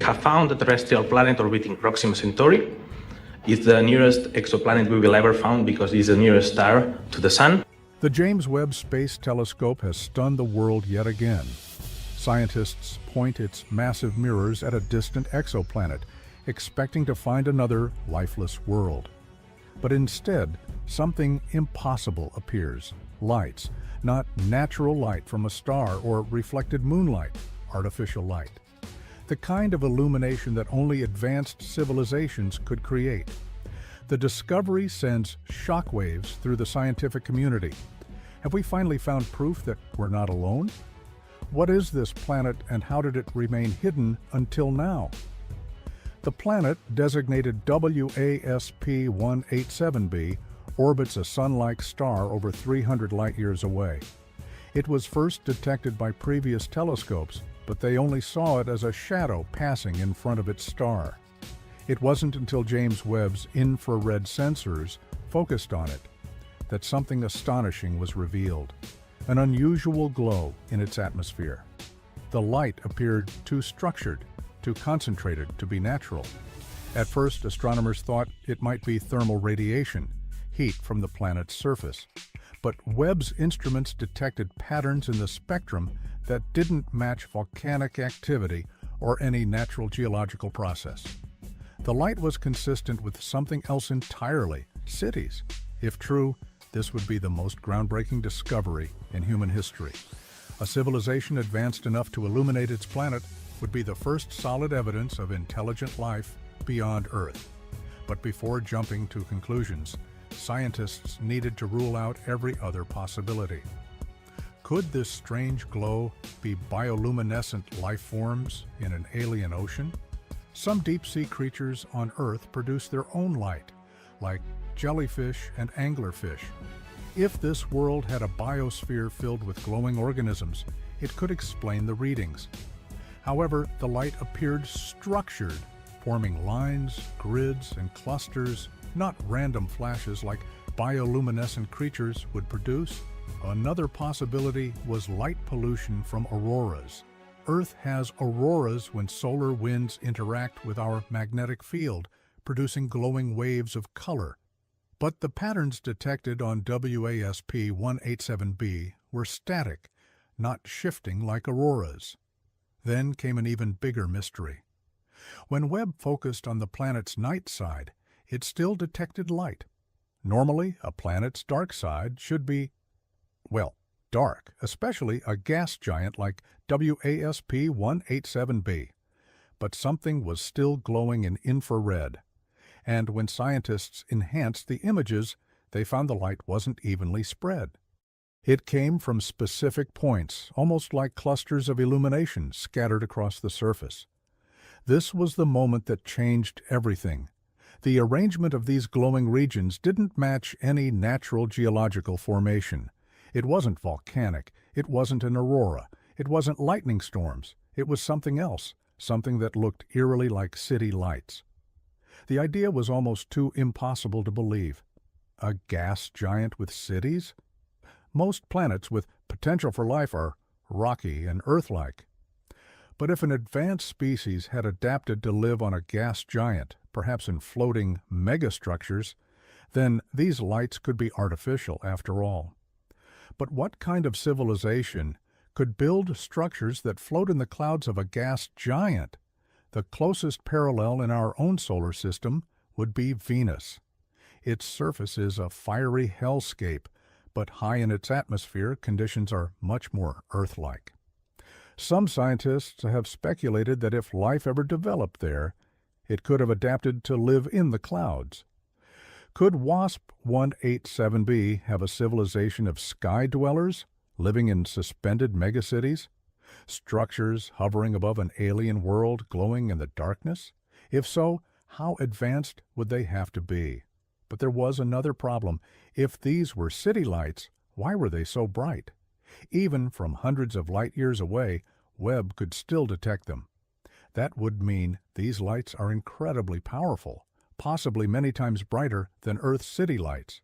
Have found a terrestrial planet orbiting Proxima Centauri. It's the nearest exoplanet we will ever find because it's the nearest star to the Sun. The James Webb Space Telescope has stunned the world yet again. Scientists point its massive mirrors at a distant exoplanet, expecting to find another lifeless world. But instead, something impossible appears. Lights, not natural light from a star or reflected moonlight, artificial light. The kind of illumination that only advanced civilizations could create. The discovery sends shockwaves through the scientific community. Have we finally found proof that we're not alone? What is this planet and how did it remain hidden until now? The planet, designated WASP 187b, orbits a Sun-like star over 300 light-years away. It was first detected by previous telescopes, but they only saw it as a shadow passing in front of its star. It wasn't until James Webb's infrared sensors focused on it that something astonishing was revealed, an unusual glow in its atmosphere. The light appeared too structured, too concentrated to be natural. At first, astronomers thought it might be thermal radiation, heat from the planet's surface. But Webb's instruments detected patterns in the spectrum that didn't match volcanic activity or any natural geological process. The light was consistent with something else entirely, cities. If true, this would be the most groundbreaking discovery in human history. A civilization advanced enough to illuminate its planet would be the first solid evidence of intelligent life beyond Earth. But before jumping to conclusions, scientists needed to rule out every other possibility. Could this strange glow be bioluminescent life forms in an alien ocean? Some deep-sea creatures on Earth produce their own light, like jellyfish and anglerfish. If this world had a biosphere filled with glowing organisms, it could explain the readings. However, the light appeared structured, forming lines, grids, and clusters, not random flashes like bioluminescent creatures would produce. Another possibility was light pollution from auroras. Earth has auroras when solar winds interact with our magnetic field, producing glowing waves of color. But the patterns detected on WASP 187b were static, not shifting like auroras. Then came an even bigger mystery. When Webb focused on the planet's night side, it still detected light. Normally, a planet's dark side should be, well, dark, especially a gas giant like WASP 187b. But something was still glowing in infrared. And when scientists enhanced the images, they found the light wasn't evenly spread. It came from specific points, almost like clusters of illumination scattered across the surface. This was the moment that changed everything. The arrangement of these glowing regions didn't match any natural geological formation. It wasn't volcanic, it wasn't an aurora, it wasn't lightning storms, it was something else, something that looked eerily like city lights. The idea was almost too impossible to believe. A gas giant with cities? Most planets with potential for life are rocky and Earth-like. But if an advanced species had adapted to live on a gas giant, perhaps in floating megastructures, then these lights could be artificial after all. But what kind of civilization could build structures that float in the clouds of a gas giant? The closest parallel in our own solar system would be Venus. Its surface is a fiery hellscape, but high in its atmosphere, conditions are much more Earth-like. Some scientists have speculated that if life ever developed there, it could have adapted to live in the clouds. Could WASP 187b have a civilization of sky dwellers living in suspended megacities? Structures hovering above an alien world glowing in the darkness? If so, how advanced would they have to be? But there was another problem. If these were city lights, why were they so bright? Even from hundreds of light years away, Webb could still detect them. That would mean these lights are incredibly powerful, possibly many times brighter than Earth's city lights.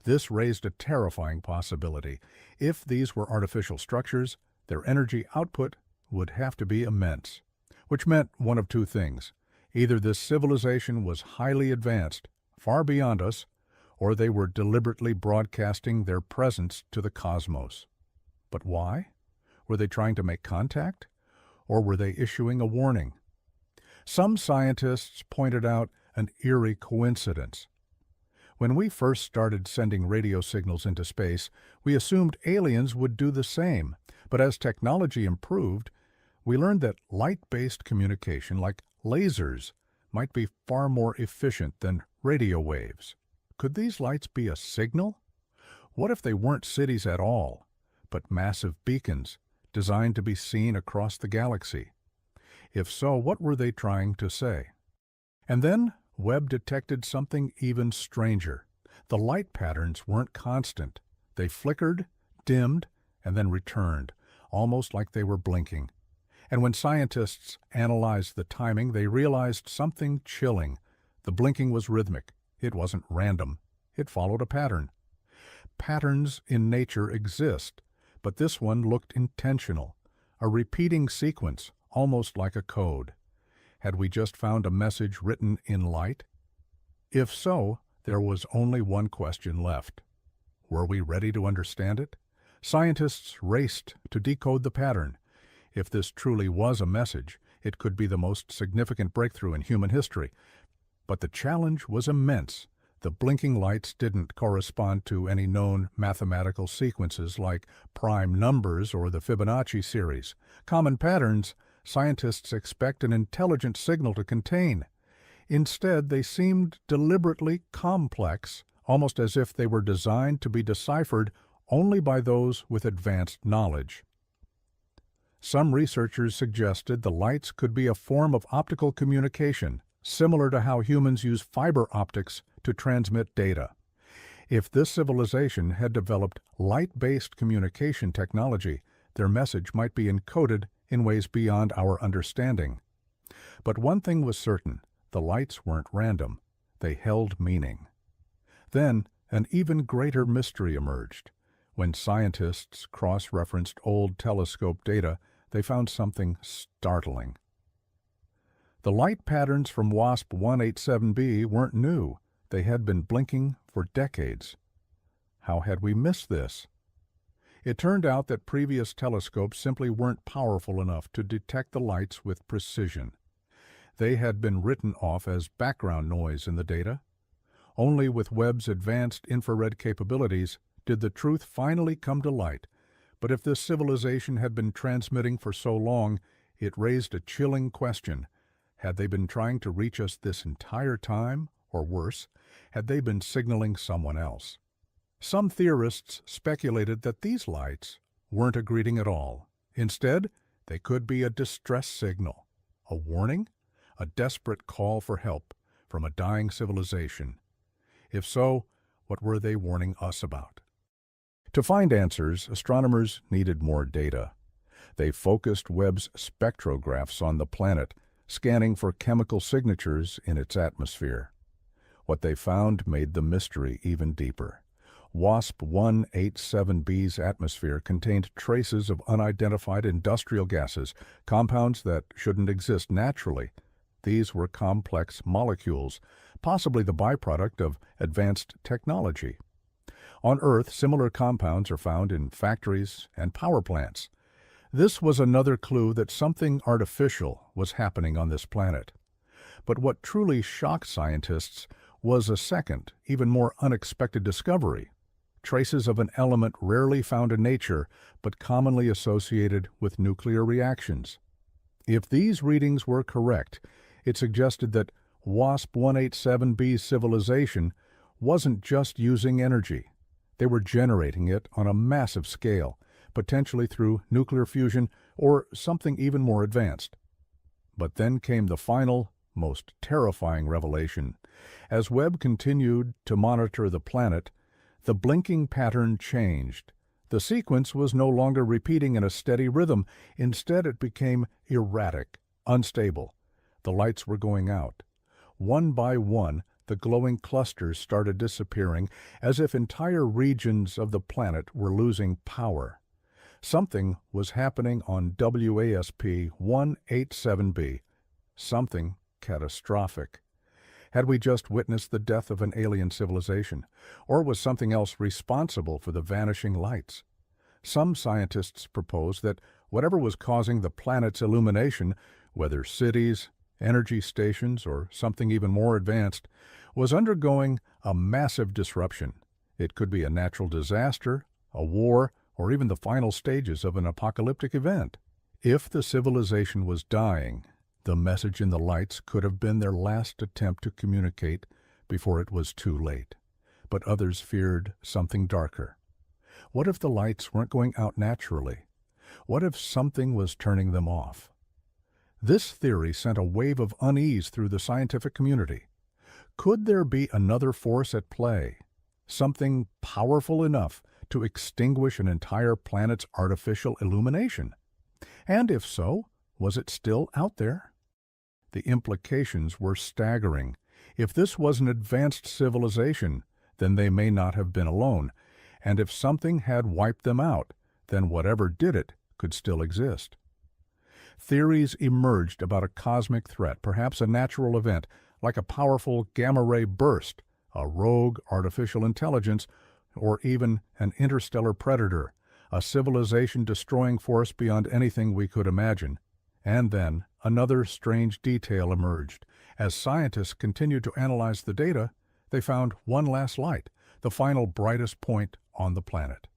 This raised a terrifying possibility. If these were artificial structures, their energy output would have to be immense. which meant one of two things. Either this civilization was highly advanced, far beyond us, or they were deliberately broadcasting their presence to the cosmos. But why? Were they trying to make contact? Or were they issuing a warning? Some scientists pointed out an eerie coincidence. When we first started sending radio signals into space, we assumed aliens would do the same. But as technology improved, we learned that light-based communication, like lasers, might be far more efficient than radio waves. Could these lights be a signal? What if they weren't cities at all, but massive beacons designed to be seen across the galaxy? If so, what were they trying to say? And then Webb detected something even stranger. The light patterns weren't constant. They flickered, dimmed, and then returned, almost like they were blinking. And when scientists analyzed the timing, they realized something chilling. The blinking was rhythmic. It wasn't random. It followed a pattern. Patterns in nature exist, but this one looked intentional, a repeating sequence, almost like a code. Had we just found a message written in light? If so, there was only one question left. Were we ready to understand it? Scientists raced to decode the pattern. If this truly was a message, it could be the most significant breakthrough in human history. But the challenge was immense. The blinking lights didn't correspond to any known mathematical sequences like prime numbers or the Fibonacci series. Common patterns scientists expect an intelligent signal to contain. Instead, they seemed deliberately complex, almost as if they were designed to be deciphered only by those with advanced knowledge. Some researchers suggested the lights could be a form of optical communication, similar to how humans use fiber optics to transmit data. If this civilization had developed light-based communication technology, their message might be encoded in ways beyond our understanding. But one thing was certain, the lights weren't random. They held meaning. Then, an even greater mystery emerged. When scientists cross-referenced old telescope data, they found something startling. The light patterns from WASP 187b weren't new. They had been blinking for decades. How had we missed this? It turned out that previous telescopes simply weren't powerful enough to detect the lights with precision. They had been written off as background noise in the data. Only with Webb's advanced infrared capabilities did the truth finally come to light. But if this civilization had been transmitting for so long, it raised a chilling question. Had they been trying to reach us this entire time? Or worse, had they been signaling someone else? Some theorists speculated that these lights weren't a greeting at all. Instead, they could be a distress signal, a warning, a desperate call for help from a dying civilization. If so, what were they warning us about? To find answers, astronomers needed more data. They focused Webb's spectrographs on the planet, scanning for chemical signatures in its atmosphere. What they found made the mystery even deeper. WASP 187b's atmosphere contained traces of unidentified industrial gases, compounds that shouldn't exist naturally. These were complex molecules, possibly the byproduct of advanced technology. On Earth, similar compounds are found in factories and power plants. This was another clue that something artificial was happening on this planet. But what truly shocked scientists was a second, even more unexpected discovery. Traces of an element rarely found in nature, but commonly associated with nuclear reactions. If these readings were correct, it suggested that WASP 187b's civilization wasn't just using energy. They were generating it on a massive scale, potentially through nuclear fusion or something even more advanced. But then came the final, most terrifying revelation. As Webb continued to monitor the planet, the blinking pattern changed. The sequence was no longer repeating in a steady rhythm. Instead, it became erratic, unstable. The lights were going out. One by one, the glowing clusters started disappearing, as if entire regions of the planet were losing power. Something was happening on WASP 187b, something catastrophic. Had we just witnessed the death of an alien civilization, or was something else responsible for the vanishing lights? Some scientists propose that whatever was causing the planet's illumination, whether cities, energy stations, or something even more advanced, was undergoing a massive disruption. It could be a natural disaster, a war, or even the final stages of an apocalyptic event. If the civilization was dying, the message in the lights could have been their last attempt to communicate before it was too late. But others feared something darker. What if the lights weren't going out naturally? What if something was turning them off? This theory sent a wave of unease through the scientific community. Could there be another force at play? Something powerful enough to extinguish an entire planet's artificial illumination? And if so, was it still out there? The implications were staggering. If this was an advanced civilization, then they may not have been alone. And if something had wiped them out, then whatever did it could still exist. Theories emerged about a cosmic threat, perhaps a natural event, like a powerful gamma-ray burst, a rogue artificial intelligence, or even an interstellar predator, a civilization-destroying force beyond anything we could imagine. And then another strange detail emerged. As scientists continued to analyze the data, they found one last light, the final brightest point on the planet.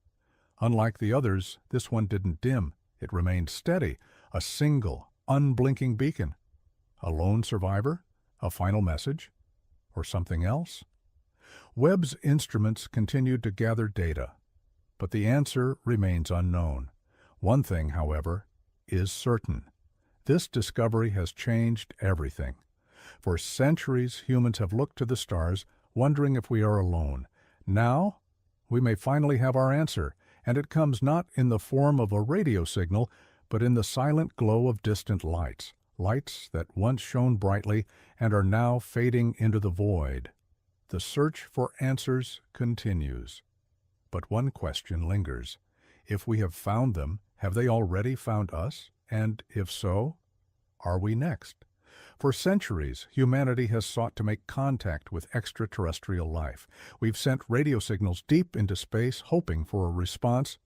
Unlike the others, this one didn't dim. It remained steady, a single, unblinking beacon. A lone survivor? A final message? Or something else? Webb's instruments continued to gather data, but the answer remains unknown. One thing, however, is certain. This discovery has changed everything. For centuries, humans have looked to the stars, wondering if we are alone. Now, we may finally have our answer, and it comes not in the form of a radio signal, but in the silent glow of distant lights, lights that once shone brightly and are now fading into the void. The search for answers continues. But one question lingers. If we have found them, have they already found us? And if so, are we next? For centuries, humanity has sought to make contact with extraterrestrial life. We've sent radio signals deep into space, hoping for a response.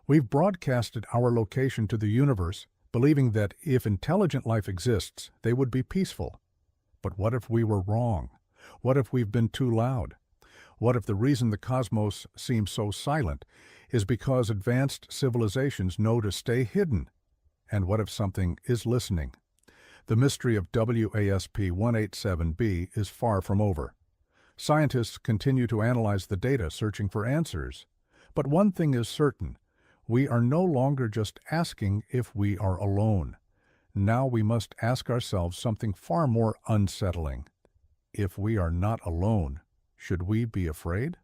We've broadcasted our location to the universe, believing that if intelligent life exists, they would be peaceful. But what if we were wrong? What if we've been too loud? What if the reason the cosmos seems so silent is because advanced civilizations know to stay hidden? And what if something is listening? The mystery of WASP 187b is far from over. Scientists continue to analyze the data, searching for answers. But one thing is certain. We are no longer just asking if we are alone. Now we must ask ourselves something far more unsettling. If we are not alone, should we be afraid?